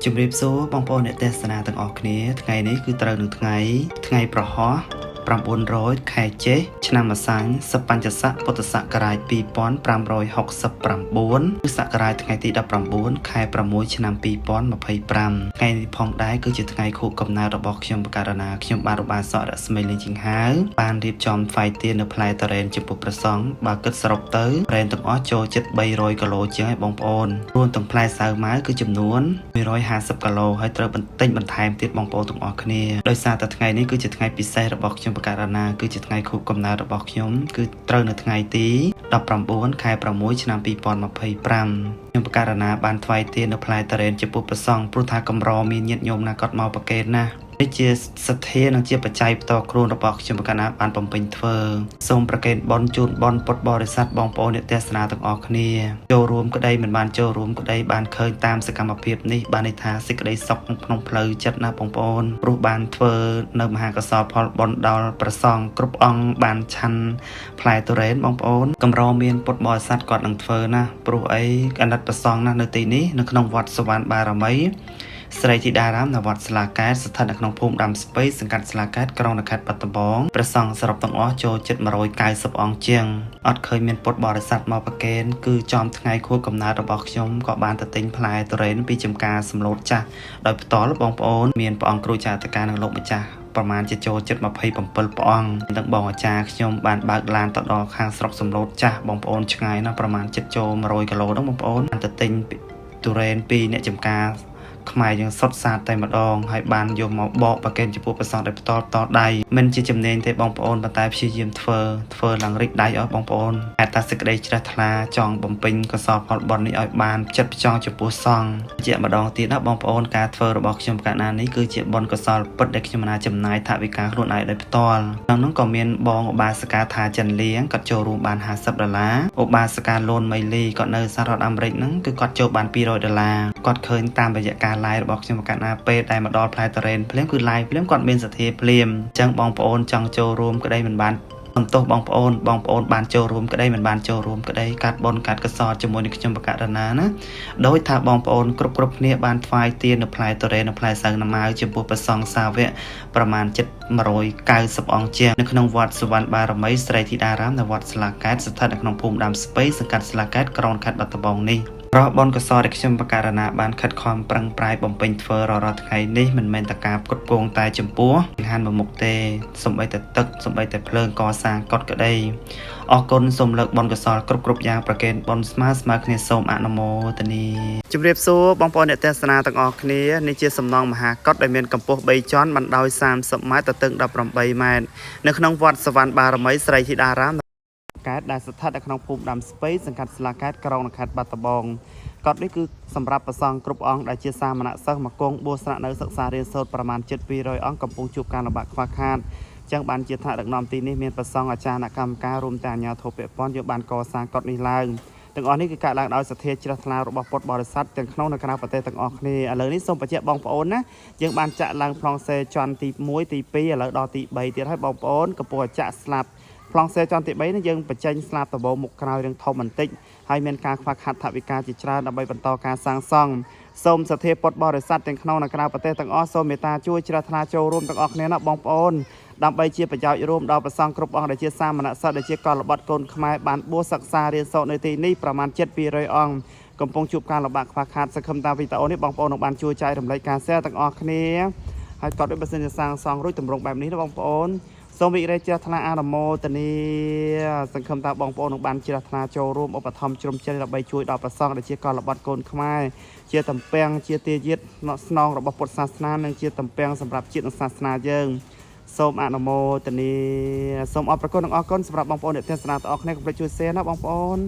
ជំរាបសួរបងប្អូនអ្នកទេសនាទាំងអស់គ្នាថ្ងៃនេះគឺត្រូវនឹងថ្ងៃប្រហោះ900ខែចេសឆ្នាំម្សាញ់សបញ្ញស័កពុទ្ធសករាជ2569គឺសករាជថ្ងៃទី19ខែ6ឆ្នាំ2025ថ្ងៃនេះផងដែរគឺជាថ្ងៃខួបកំណើតរបស់ខ្ញុំបករណាខ្ញុំបាទរបាសករស្មីលីជីងហាវបានរៀបចំថ្វាយទាននៅផ្លែតរ៉េនចំពោះព្រះសង្ឃបើគិតសរុបទៅរ៉េនទាំងអស់ចូលជិត300គីឡូជាងឯបងប្អូនរួមទាំងផ្លែសាវម៉ាវគឺចំនួន150គីឡូហើយត្រូវបន្ថែមទៀតបងប្អូនទាំងអស់គ្នាដោយសារតែថ្ងៃនេះគឺជាថ្ងៃពិសេសរបស់ខ្ញុំបករណាគឺជាថ្ងៃខួបកំណើតរបស់ខ្ញុំគឺត្រូវនៅថ្ងៃទី19ខែ6ឆ្នាំ2025ខ្ញុំបករណាបានថ្វាយទាននៅផ្លែតរ៉េនចំពោះព្រះសង្ឃព្រោះថាកម្រមានញាតិញោមណាគាត់មកប្រកេនណានេះជាសទ្ធានិងជាបច្ច័យបន្តគ្រូរបស់ខ្ញុំបកណាបានបំពេញធ្វើសូមប្រកេនបន់ជូនបន់ពុទ្ធបរិស័ទបងប្អូនអ្នកទេសនាទាំងអស់គ្នាចូលរួមក្តីមិនបានចូលរួមក្តីបានឃើញតាមសកម្មភាពនេះបានន័យថាសេចក្តីសុខក្នុងផ្លូវចិត្តណាបងប្អូនព្រោះបានធ្វើនៅមហាកុសលផលបុណ្យដល់ព្រះសង្ឃគ្រប់អង្គបានឆាន់ផ្លែទុរេនបងប្អូនកម្រមានពុទ្ធបរិស័ទគាត់នឹងធ្វើណាព្រោះអីអាណិតព្រះសង្ឃណានៅទីនេះនៅក្នុងវត្តសវណ្ណបារមីស្រីធីតារាមនៅវត្តស្លាកែតស្ថិតនៅក្នុងភូមិដាំស្ពៃសង្កាត់ស្លាកែតក្រុងខេត្តបាត់ដំបងព្រះសង្ឃសរុបទាំងអស់ចូលជិត190អង្គជាងអត់ឃើញមានពុទ្ធបរិស័ទមកប្រគេនគឺចំថ្ងៃខួបកំណើតរបស់ខ្ញុំក៏បានទៅទិញផ្លែទុរេនពីចំការសំឡូតចាស់ដោយផ្ទាល់បងប្អូនមានព្រះអង្គគ្រូចាតកានិងលោកម្ចាស់ប្រមាណជាចូលជិត27ព្រះអង្គទាំងបងអាចារ្យខ្ញុំបានបើកឡានទៅដល់ខាងស្រុកសំឡូតចាស់បងប្អូនឆ្ងាយណាស់ប្រមាណជិតចូល100គីឡូហ្នឹងបងប្អូនបានទៅទិញទុរេនពីអ្នកចំការខ្មែរយើងសុតសាតតែម្ដងហើយបានយកមកបកប្រកេនចំពោះព្រះសង្ឃដោយផ្ទាល់ដៃមិនជាចំណេញទេបងប្អូនប៉ុន្តែព្យាយាមធ្វើឡើងរីកដៃអស់បងប្អូនតែតាសេចក្តីជ្រះថ្លាចង់បំពេញកុសលផលបុណ្យនេះឲ្យបានចិត្តផ្ចង់ចំពោះសង្ឃជាម្ដងទៀតណាបងប្អូនការធ្វើរបស់ខ្ញុំកាលណានេះគឺជាបុណ្យកុសលពិតដែលខ្ញុំណាចំណាយថវិកាខ្លួនឯងដោយផ្ទាល់ក្នុងនោះក៏មានបងឧបាសិកាថាចិនលៀងគាត់ចូលរួមបាន$50ឧបាសិកាលូនមីលីគាត់នៅសហរដ្ឋអាមេរិកហ្នឹងគឺគាត់ចូលបាន$200គាត់ឃើញតាមរយៈការlive របស់ខ្ញុំកណ្ណាពេលដែលមកដល់ផ្លែតរ៉េនភ្លាមគឺ live ភ្លាមគាត់មានសទ្ធាភ្លាមអញ្ចឹងបងប្អូនចង់ចូលរួមក្តីមិនបានសំទោសបងប្អូនបានចូលរួមក្តីមិនបានចូលរួមក្តីកាត់បុណ្យកាត់កុសលជាមួយនឹងខ្ញុំបកករណាណាដោយថាបងប្អូនគ្រប់គ្នាបានថ្វាយទាននៅផ្លែតរ៉េននៅផ្លែសាវម៉ាវចំពោះព្រះសង្ឃសាវកប្រមាណជិត190អង្គជាងនៅក្នុងវត្តសវណ្ណបារមីស្រីធីតារាមនៅវត្តស្លាកែតស្ថិតនៅក្នុងភូមិដាំស្ពៃសង្កាត់ស្លាកែតក្រុងខេត្តបាត់ដំបងនេះប្របុណ្យកុសលដែលខ្ញុំបកករណាបានខិតខំប្រឹងប្រែងបំពេញធ្វើរាល់ថ្ងៃនេះមិនមែនតែការផ្គត់ផ្គង់តែចំពោះចង្ហាន់មួយមុខទេសូម្បីតែទឹកសូម្បីតែភ្លើងកសាងកត់ក្តីអរគុណសូមលើកបុណ្យកុសលគ្រប់យ៉ាងប្រកេនបុណ្យស្មើគ្នាសូមអនុមោទនាជំរាបសួរបងប្អូនអ្នកទេសនាទាំងអស់គ្នានេះជាសំណង់មហាកុដដែលមានកម្ពស់3ជាន់បណ្ដោយ30ម៉ែត្រទទឹង18ម៉ែត្រនៅក្នុងវត្តសវណ្ណបារមីស្រីធីតារាមកែតដែលស្ថិតនៅក្នុងភូមិដាំស្ពៃសង្កាត់ស្លាកែតក្រុងខេត្តបាត់ដំបងកុដនេះគឺសម្រាប់ព្រះសង្ឃគ្រប់អង្គដែលជាសាមណសិស្សមកគង់បួសស្នាក់នៅសិក្សារៀនសូត្រប្រមាណជិត200អង្គកំពុងជួបការលំបាកខ្វះខាតចឹងបានជាថ្នាក់ដឹកនាំទីនេះមានព្រះសង្ឃអាចារ្យកម្មការរួមទាំងអាជ្ញាធរពាក់ព័ន្ធយកបានកសាងកុដនេះឡើងទាំងអស់នេះគឺកើតឡើងដោយសទ្ធាជ្រះថ្លារបស់ពុទ្ធបរិស័ទទាំងក្នុងនិងក្រៅប្រទេសទាំងអស់គ្នាឥឡូវនេះសូមបញ្ជាក់បងប្អូនណាយើងបានចាក់ឡើងប្លង់សេជាន់ទី1ទី2ឥឡូវដល់ទី3ទៀតហើយបងប្អូនកំពុងចាក់ស្លាប់ប្លង់សេជាន់ទី3នេះយើងបញ្ចេញស្លាបដបមុខក្រោយរឿងធំបន្តិចហើយមានការខ្វះខាតថវិកាជាច្រើនដើម្បីបន្តការសាងសង់សូមសទ្ធាពុទ្ធបរិស័ទទាំងក្នុងនិងក្រៅប្រទេសទាំងអស់សូមមេត្តាជួយជ្រះថ្លាចូលរួមទាំងអស់គ្នាណាបងប្អូនដើម្បីជាប្រយោជន៍រួមដល់ព្រះសង្ឃគ្រប់អង្គដែលជាសាមណសិស្សដែលជាកុលបុត្រកូនខ្មែរបានបួសសិក្សារៀនសូត្រនៅទីនេះប្រមាណជិត200អង្គកំពុងជួបការលំបាកខ្វះខាតសង្ឃឹមតាមវីដេអូនេះបងប្អូននឹងបានជួយចែករំលែកការ share ទាំងអស់គ្នាហើយក៏ដូចបើសិនជាសាងសង់រួចទម្រង់បែបនេះណាបងប្អូនសូមវិរៈជ្រះថ្លាអនុមោទនាសង្ឃឹមថាបងប្អូននឹងបានជ្រះថ្លាចូលរួមឧបត្ថម្ភជ្រោមជ្រែងដើម្បីជួយដល់ព្រះសង្ឃដែលជាកុលបុត្រកូនខ្មែរជាតំពាំងជាទាយាទស្នងរបស់ពុទ្ធសាសនានិងជាតំពាំងសម្រាប់ជាតិនិងសាសនាយើងសូមអនុមោទនាសូមអរគុណនិងអរគុណសម្រាប់បងប្អូនអ្នកទេសនាទាំងអស់គ្នាកុំភ្លេចជួយ share ណាបងប្អូន